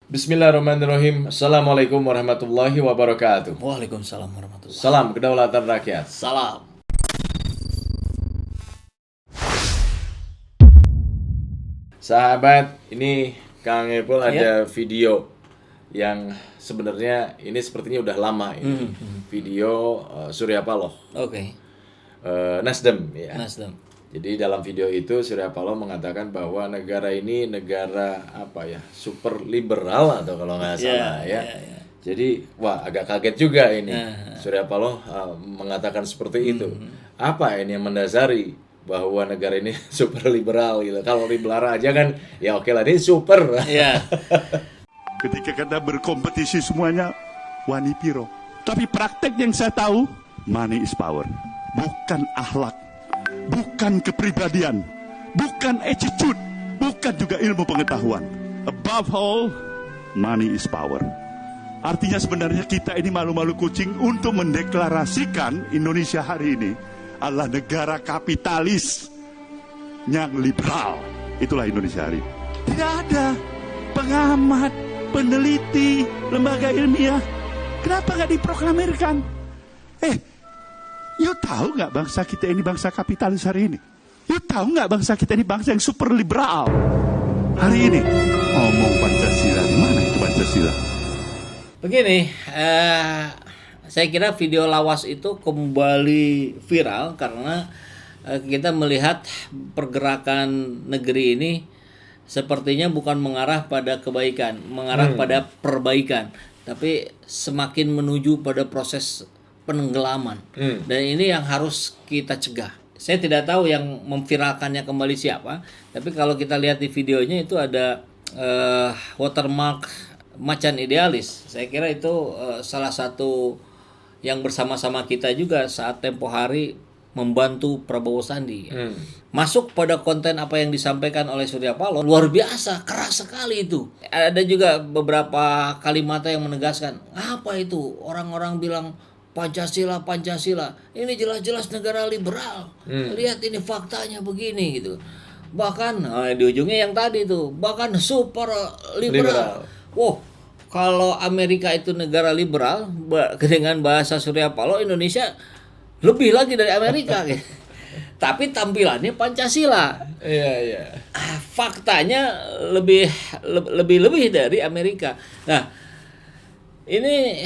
Bismillahirrahmanirrahim. Assalamualaikum warahmatullahi wabarakatuh. Waalaikumsalam warahmatullahi. Salam kedaulatan rakyat. Salam. Sahabat, ini Kang Epul Ya. ada video yang sebenarnya ini sepertinya udah lama ini. Video Surya Paloh, Oke. Nasdem ya. Nasdem. Jadi dalam video itu Surya Paloh mengatakan bahwa negara ini negara apa ya, super liberal atau kalau nggak salah ya. Jadi wah agak kaget juga ini. Surya Paloh mengatakan seperti itu. Apa ini yang mendasari bahwa negara ini super liberal gitu? Kalau liberal aja kan ya oke lah, ini super. Ya. Ketika kita berkompetisi semuanya wani piro. Tapi praktek yang saya tahu, money is power. Bukan akhlak, bukan kepribadian, bukan attitude, bukan juga ilmu pengetahuan. Above all, money is power. Artinya sebenarnya kita ini malu-malu kucing untuk mendeklarasikan Indonesia hari ini adalah negara kapitalis yang liberal. Itulah Indonesia hari ini. Tidak ada pengamat, peneliti, lembaga ilmiah. Kenapa nggak diproklamirkan? You tahu nggak bangsa kita ini bangsa kapitalis hari ini? You tahu nggak bangsa kita ini bangsa yang super liberal hari ini? Ngomong Pancasila, di mana itu Pancasila? Begini, saya kira video lawas itu kembali viral karena kita melihat pergerakan negeri ini sepertinya bukan mengarah pada kebaikan, mengarah pada perbaikan, tapi semakin menuju pada proses penenggelaman. Dan ini yang harus kita cegah. Saya tidak tahu yang memviralkannya kembali siapa, tapi kalau kita lihat di videonya itu ada watermark macan idealis. Saya kira itu salah satu yang bersama-sama kita juga saat tempo hari membantu Prabowo Sandi. Masuk pada konten apa yang disampaikan oleh Surya Paloh luar biasa, keras sekali itu. Ada juga beberapa kalimat yang menegaskan, apa itu orang-orang bilang Pancasila, Pancasila. Ini jelas-jelas negara liberal. Lihat ini faktanya begini gitu. Bahkan di ujungnya yang tadi itu, bahkan super liberal. Wow, kalau Amerika itu negara liberal, dengan bahasa Surya Paloh Indonesia lebih lagi dari Amerika gitu. Tapi tampilannya Pancasila. Iya. Faktanya lebih dari Amerika. Nah, ini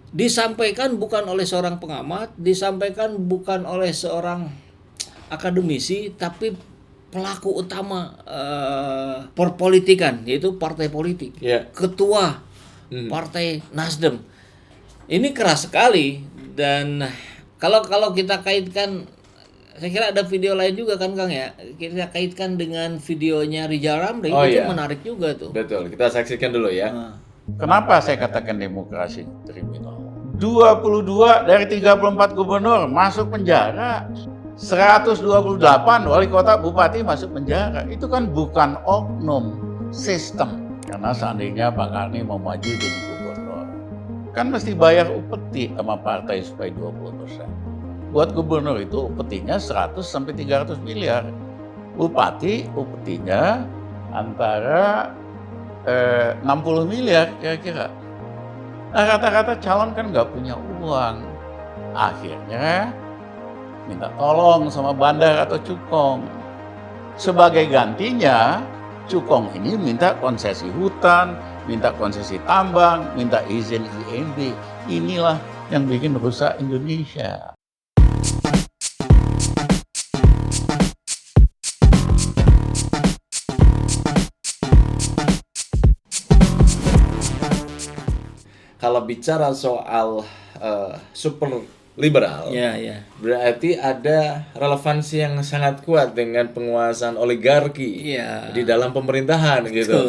disampaikan bukan oleh seorang pengamat, disampaikan bukan oleh seorang akademisi, tapi pelaku utama perpolitikan, yaitu partai politik, ketua partai Nasdem. Ini keras sekali. Dan kalau kita kaitkan, saya kira ada video lain juga kan Kang ya, kita kaitkan dengan videonya Rizal Ramli, itu menarik juga tuh. Betul, kita saksikan dulu ya. Kenapa saya katakan demokrasi kriminal? 22 dari 34 gubernur masuk penjara. 128 wali kota bupati masuk penjara. Itu kan bukan oknum, sistem. Karena seandainya Pak Karni mau maju jadi gubernur, kan mesti bayar upeti sama partai supaya 20%. Buat gubernur itu upetinya 100 sampai 300 miliar. Bupati upetinya antara 60 miliar kira-kira. Nah, rata-rata calon kan nggak punya uang. Akhirnya minta tolong sama bandar atau cukong. Sebagai gantinya, cukong ini minta konsesi hutan, minta konsesi tambang, minta izin IMB. Inilah yang bikin rusak Indonesia. Kalau bicara soal super liberal, berarti ada relevansi yang sangat kuat dengan penguasaan oligarki di dalam pemerintahan gitu.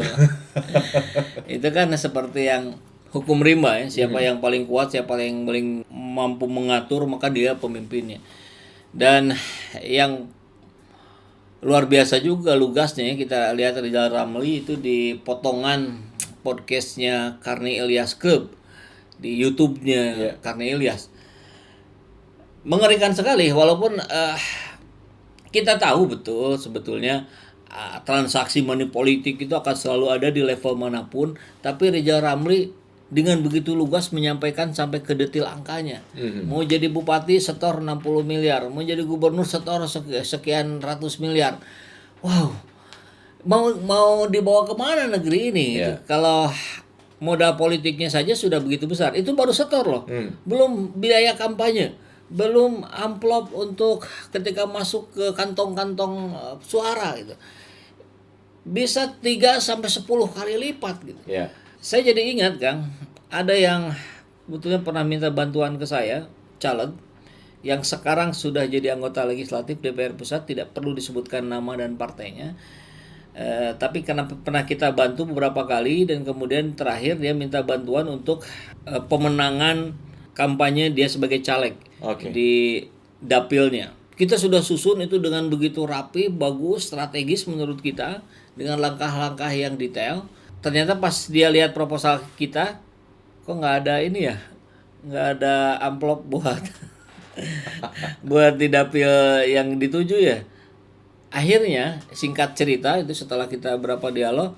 Itu kan seperti yang hukum rimba ya, siapa yang paling kuat, siapa yang paling mampu mengatur, maka dia pemimpinnya. Dan yang luar biasa juga lugasnya ya, kita lihat Rizal Ramli itu di potongan podcastnya Karni Ilyas Club di YouTube-nya Karni Ilyas. Mengerikan sekali, walaupun kita tahu betul sebetulnya transaksi money politik itu akan selalu ada di level manapun, tapi Rizal Ramli dengan begitu lugas menyampaikan sampai ke detail angkanya. Mau jadi bupati setor 60 miliar, mau jadi gubernur setor sekian ratus miliar. Wow, mau dibawa kemana negeri ini? Kalau modal politiknya saja sudah begitu besar, itu baru setor loh, belum biaya kampanye, belum amplop untuk ketika masuk ke kantong-kantong suara gitu. Bisa 3 sampai 10 kali lipat gitu. Saya jadi ingat, Kang, ada yang betulnya pernah minta bantuan ke saya, caleg yang sekarang sudah jadi anggota legislatif DPR Pusat, tidak perlu disebutkan nama dan partainya. Tapi karena pernah kita bantu beberapa kali, dan kemudian terakhir dia minta bantuan untuk pemenangan kampanye dia sebagai caleg di dapilnya. Kita sudah susun itu dengan begitu rapi, bagus, strategis menurut kita, dengan langkah-langkah yang detail. Ternyata pas dia lihat proposal kita, kok nggak ada ini ya, nggak ada amplop buat buat di dapil yang dituju ya. Akhirnya singkat cerita itu setelah kita berapa dialog,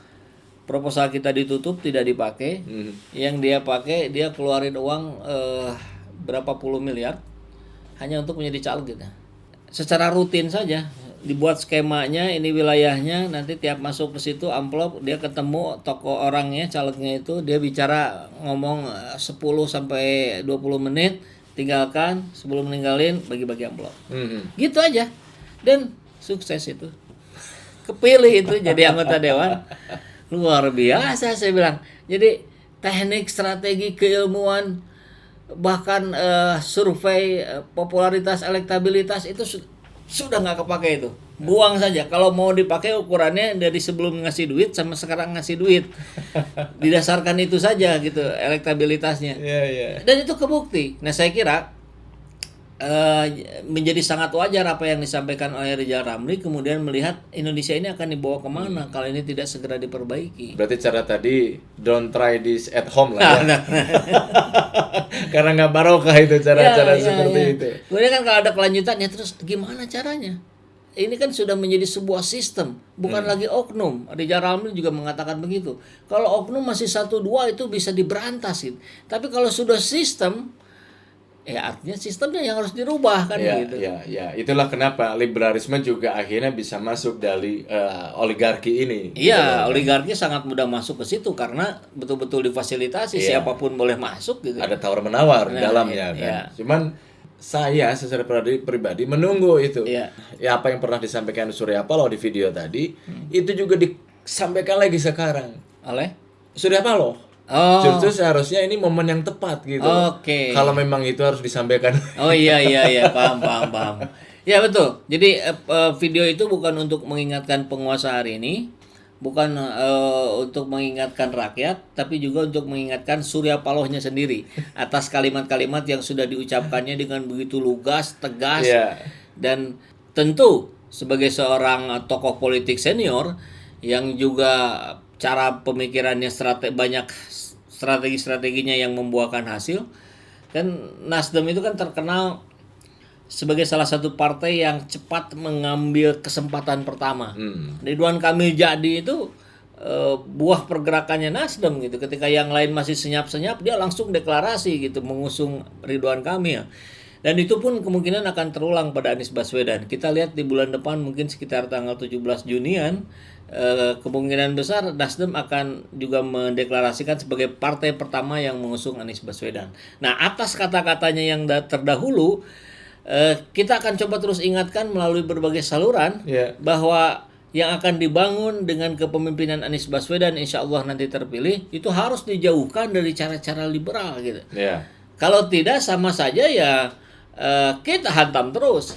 proposal kita ditutup, tidak dipakai. Yang dia pakai, dia keluarin uang berapa puluh miliar hanya untuk menjadi caleg gitu. Secara rutin saja dibuat skemanya, ini wilayahnya, nanti tiap masuk ke situ amplop, dia ketemu tokoh orangnya, calegnya itu, dia bicara ngomong 10 sampai 20 menit, tinggalkan, sebelum meninggalin bagi-bagi amplop. Gitu aja. Dan sukses itu. Kepilih itu jadi anggota dewan. Luar biasa saya bilang. Jadi teknik, strategi, keilmuan, bahkan survei popularitas, elektabilitas itu sudah nggak kepake itu. Buang saja. Kalau mau dipakai ukurannya dari sebelum ngasih duit sama sekarang ngasih duit. Didasarkan itu saja gitu elektabilitasnya. Dan itu kebukti. Nah, saya kira menjadi sangat wajar apa yang disampaikan oleh Rizal Ramli, kemudian melihat Indonesia ini akan dibawa kemana kalau ini tidak segera diperbaiki. Berarti cara tadi don't try this at home lah ya. Karena nggak barokah itu cara-cara seperti itu. Kemudian kan kalau ada kelanjutannya, terus gimana caranya? Ini kan sudah menjadi sebuah sistem, bukan lagi oknum. Rizal Ramli juga mengatakan begitu. Kalau oknum masih 1-2 itu bisa diberantas gitu. Tapi kalau sudah sistem, ya artinya sistemnya yang harus dirubah kan gitu. Itulah kenapa liberalisme juga akhirnya bisa masuk dari oligarki ini. Iya, oligarki sangat mudah masuk ke situ karena betul-betul difasilitasi, siapapun boleh masuk gitu. Ada tawar menawar di dalamnya kan. Cuman saya secara pribadi menunggu itu. Ya apa yang pernah disampaikan Surya Paloh di video tadi, itu juga disampaikan lagi sekarang oleh Surya Paloh. Justru seharusnya ini momen yang tepat gitu. Kalau memang itu harus disampaikan. Iya, paham. Ya betul. Jadi video itu bukan untuk mengingatkan penguasa hari ini, bukan untuk mengingatkan rakyat, tapi juga untuk mengingatkan Surya Palohnya sendiri atas kalimat-kalimat yang sudah diucapkannya dengan begitu lugas, tegas, dan tentu sebagai seorang tokoh politik senior yang juga cara pemikirannya banyak strategi-strateginya yang membuahkan hasil. Dan Nasdem itu kan terkenal sebagai salah satu partai yang cepat mengambil kesempatan pertama. Ridwan Kamil jadi itu buah pergerakannya Nasdem gitu. Ketika yang lain masih senyap-senyap, dia langsung deklarasi gitu mengusung Ridwan Kamil. Dan itu pun kemungkinan akan terulang pada Anies Baswedan. Kita lihat di bulan depan mungkin sekitar tanggal 17 Junian, kemungkinan besar Nasdem akan juga mendeklarasikan sebagai partai pertama yang mengusung Anies Baswedan. Nah, atas kata-katanya yang terdahulu, kita akan coba terus ingatkan melalui berbagai saluran bahwa yang akan dibangun dengan kepemimpinan Anies Baswedan, insya Allah nanti terpilih, itu harus dijauhkan dari cara-cara liberal gitu. Kalau tidak, sama saja ya kita hantam terus.